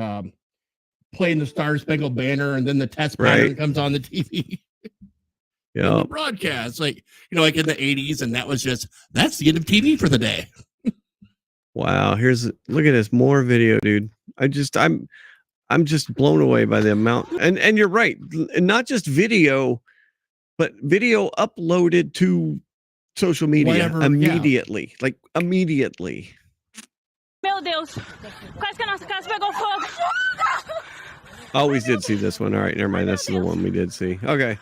playing the Star Spangled Banner, and then the test pattern comes on the TV. Yeah, broadcast, like like in the 80s, and that's the end of TV for the day. Wow, look at this more video, dude. I'm just blown away by the amount, and you're right, not just video, but video uploaded to social media immediately, like immediately. Meu Deus, quase que a nossa casa pegou fogo. Oh, we did see this one. All right, never mind. That's the one we did see. Okay,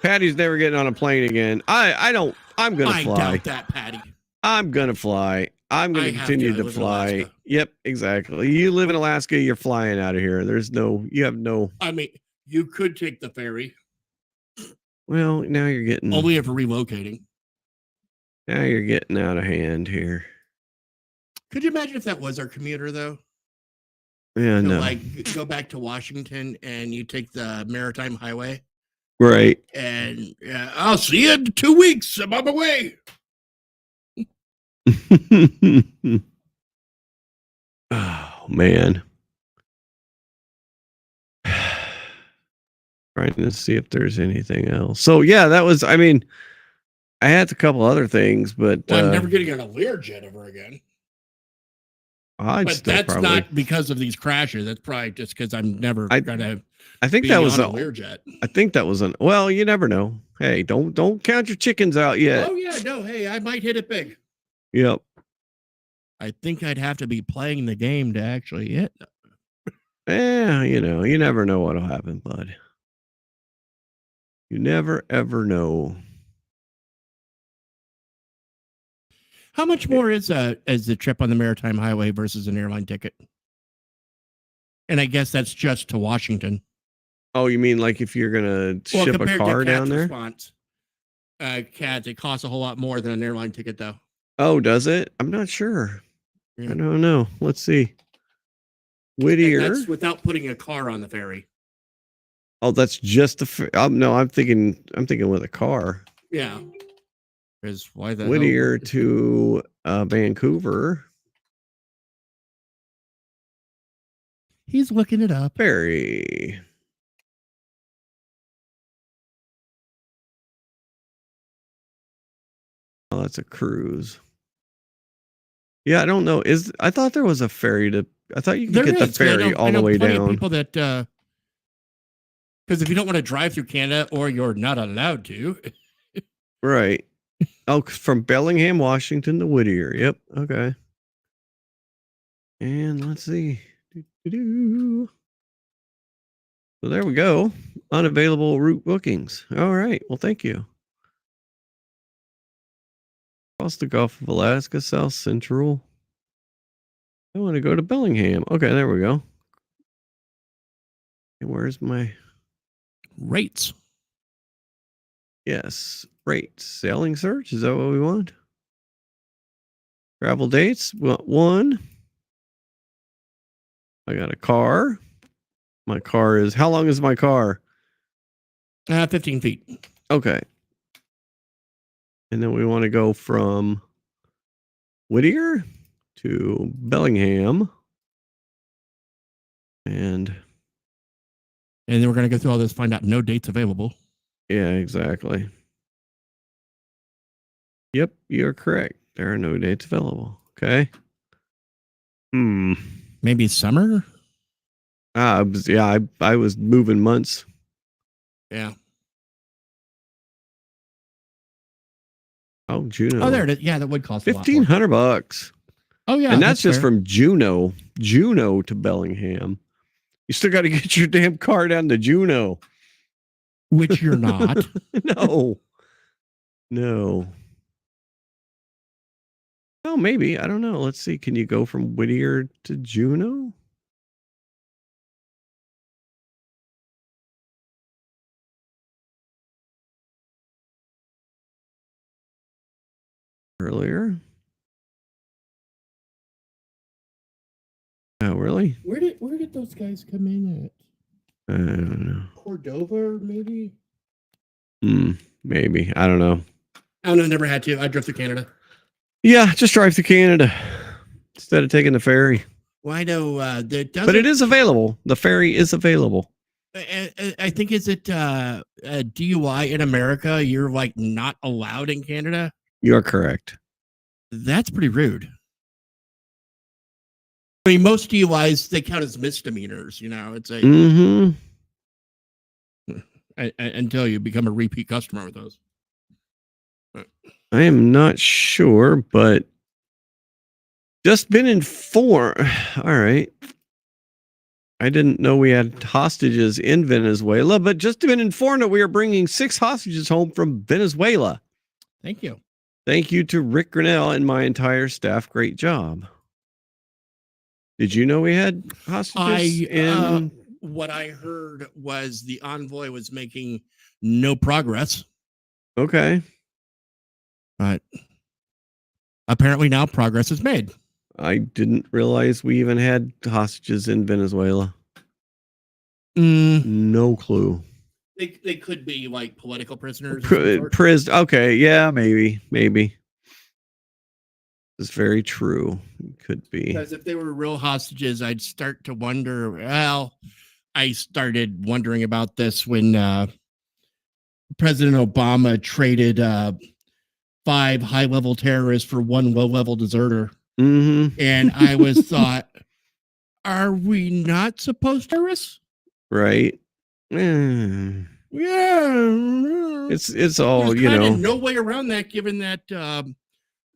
Patty's never getting on a plane again. I'm gonna fly. I doubt that, Patty. I'm gonna fly. I'm going to continue to fly. Yep, exactly. You live in Alaska, you're flying out of here. You have no. I mean, you could take the ferry. Well, now you're getting. Only if relocating. Now you're getting out of hand here. Could you imagine if that was our commuter, though? Yeah, no. Like, go back to Washington and you take the Maritime Highway. Right. And I'll see you in 2 weeks. I'm on my way. Oh man, trying to see if there's anything else. So yeah, that was. I mean, I had a couple other things, but I'm never getting on a Learjet ever again. But that's not because of these crashes. That's probably just because I'm never gonna. I think that was a Learjet. I think that was an. Well, you never know. Hey, don't count your chickens out yet. Oh yeah, no. Hey, I might hit it big. Yep. I think I'd have to be playing the game to actually hit. Yeah, you never know what'll happen, bud. You never ever know. How much more is the trip on the Maritime Highway versus an airline ticket? And I guess that's just to Washington. Oh, you mean like if you're gonna ship a car down there? CATS, it costs a whole lot more than an airline ticket, though. Oh, does it? I'm not sure. I don't know. Let's see. Whittier. And that's without putting a car on the ferry. Oh, that's just the. No, I'm thinking with a car. Yeah. Because why the Whittier to Vancouver. He's looking it up. Ferry. Oh, that's a cruise. Yeah, I don't know. I thought there was a ferry I thought you could get the ferry all the way down. People that Because if you don't want to drive through Canada, or you're not allowed to. Right. Oh, from Bellingham, Washington to Whittier. Yep. Okay. And let's see. So there we go. Unavailable route bookings. All right. Well, thank you. Across the Gulf of Alaska, South Central. I want to go to Bellingham. Okay, there we go. And where's my rates? Yes, rates. Sailing search. Is that what we want? Travel dates. We want one. I got a car. My car is, how long is my car? 15 feet. Okay. And then we want to go from Whittier to Bellingham. And then we're going to go through all this, find out no dates available. Yeah, exactly. Yep, you're correct. There are no dates available. Okay. Maybe summer? I was moving months. Yeah. Oh, Juneau. Oh, there it is. Yeah, that would cost $1,500. Oh, yeah. And that's just fair. from Juneau to Bellingham. You still got to get your damn car down to Juneau. Which you're not. No. Oh, maybe. I don't know. Let's see. Can you go from Whittier to Juneau? Earlier. Oh, really? Where did those guys come in at? I don't know. Cordova, maybe? Maybe. I don't know. I don't know. Never had to. I drove through Canada. Yeah, just drive to Canada instead of taking the ferry. Well, I know but it is available. The ferry is available. I think is it a DUI in America? You're like not allowed in Canada. You are correct. That's pretty rude. I mean, most DUIs they count as misdemeanors. You know, it's a until you become a repeat customer with those. I am not sure, but just been informed. All right. I didn't know we had hostages in Venezuela, but just been informed that we are bringing 6 hostages home from Venezuela. Thank you. Thank you to Rick Grinnell and my entire staff. Great job. Did you know we had hostages? What I heard was the envoy was making no progress. Okay. But apparently now progress is made. I didn't realize we even had hostages in Venezuela. No clue. They could be like political prisoners. Okay, yeah, maybe. It's very true. It could be. Because if they were real hostages, I'd start to wonder. Well, I started wondering about this when President Obama traded 5 high-level terrorists for 1 low-level deserter. And I was thought, are we not supposed to terrorists? Right. Yeah. It's all, There's kind of no way around that, given that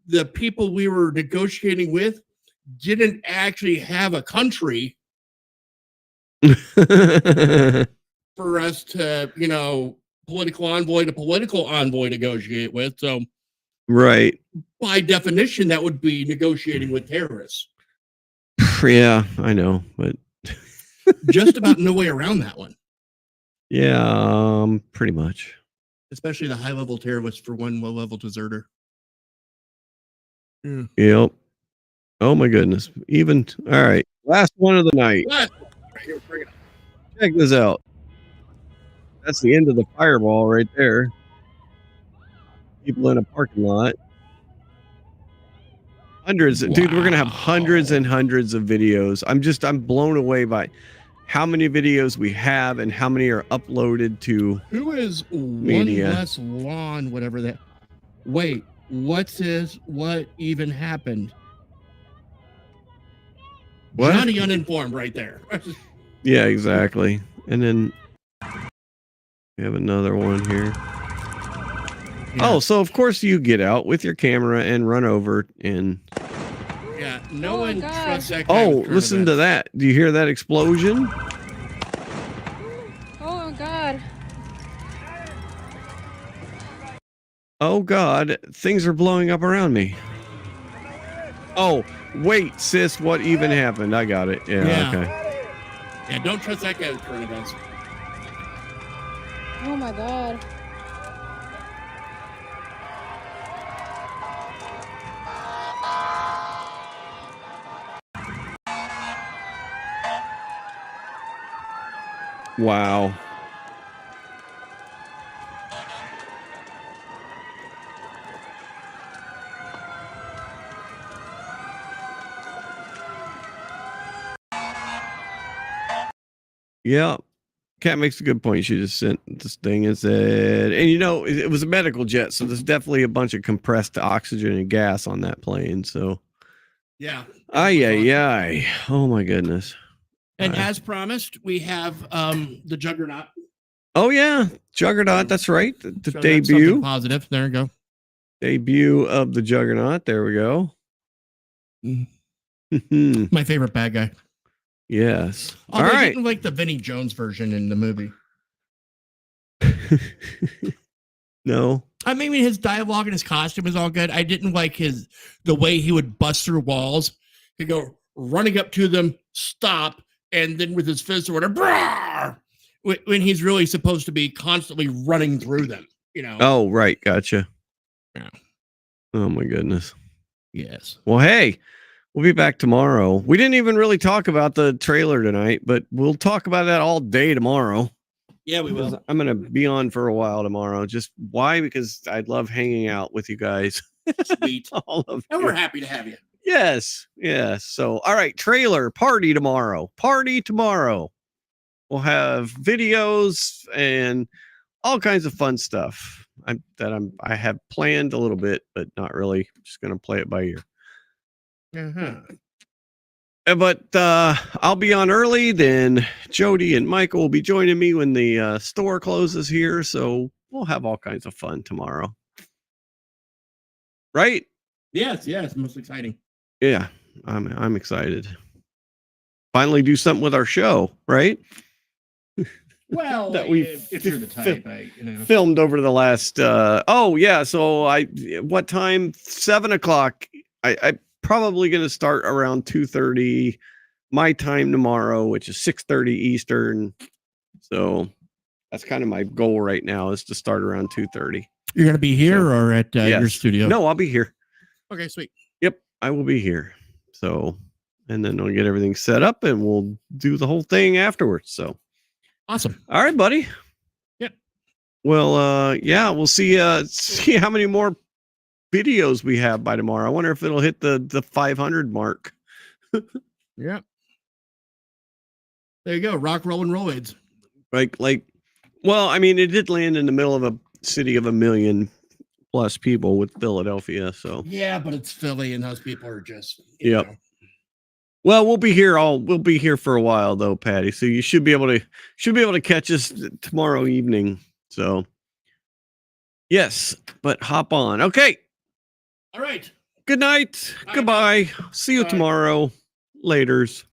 the people we were negotiating with didn't actually have a country for us to, political envoy to political envoy negotiate with. So, right. By definition, that would be negotiating with terrorists. Yeah, I know, but just about no way around that one. Yeah, pretty much. Especially the high-level terrorists for 1 low-level deserter. Yep. Oh my goodness. All right. Last one of the night. Check this out. That's the end of the fireball right there. People in a parking lot. Hundreds. Wow. Dude, we're going to have hundreds and hundreds of videos. I'm blown away by how many videos we have and how many are uploaded to Who is media. One Less Lawn, whatever that. Wait, what's this? What even happened? What? Johnny Uninformed right there. Yeah, exactly. And then We have another one here. Yeah. Oh, so of course you get out with your camera and run over and. Yeah, no one trusts that guy. Oh, listen to that. Do you hear that explosion? Oh God. Oh God, things are blowing up around me. Oh, wait, sis, what even happened? I got it. Yeah. Okay. Yeah, don't trust that guy with current events. Oh my God. Wow. Yeah. Kat makes a good point. She just sent this thing and said, and you know, it was a medical jet, so there's definitely a bunch of compressed oxygen and gas on that plane. So, Yeah. Ay. Oh my goodness. And as promised, we have the Juggernaut. Oh yeah, Juggernaut. That's right. The So that's debut. something positive. There we go. Debut of the Juggernaut. There we go. My favorite bad guy. Yes. Although All I right. didn't like the Vinnie Jones version in the movie. No. I mean, his dialogue and his costume is all good. I didn't like the way he would bust through walls. He'd go running up to them, stop, and then with his fist or whatever, brah! When he's really supposed to be constantly running through them, you know. Oh, right. Gotcha. Yeah. Oh my goodness. Yes. Well, hey, we'll be back tomorrow. We didn't even really talk about the trailer tonight, but we'll talk about that all day tomorrow. Yeah, we will. I'm going to be on for a while tomorrow. Just why? Because I'd love hanging out with you guys. Sweet. All of And you. we're happy to have you. Yes. So, all right, trailer party tomorrow. We'll have videos and all kinds of fun stuff. I have planned a little bit, but not really. I'm just going to play it by ear. But I'll be on early. Then Jody and Michael will be joining me when the store closes here. So we'll have all kinds of fun tomorrow. Right? Yes, most exciting. Yeah, I'm excited. Finally do something with our show, right? Well, That we if you're the type, filmed over the last so what time? 7:00. I probably gonna start around 2:30 my time tomorrow, which is 6:30 Eastern. So that's kind of my goal right now, is to start around 2:30. You're gonna be here or at your studio? No, I'll be here. Okay, sweet. Yep, I will be here. So, and then we'll get everything set up and we'll do the whole thing afterwards. So awesome. All right, buddy. Yep. Well, yeah, we'll see how many more videos we have by tomorrow. I wonder if it'll hit the 500 mark. Yeah. There you go. Rock, roll, and rollades. Well, I mean, it did land in the middle of a city of 1 million plus people with Philadelphia. So Yeah, but it's Philly, and those people are just yep. Well, we'll be here for a while though, Patty. So you should be able to catch us tomorrow evening. So yes, but hop on. Okay. All right. Good night. Goodbye. See you tomorrow. Laters.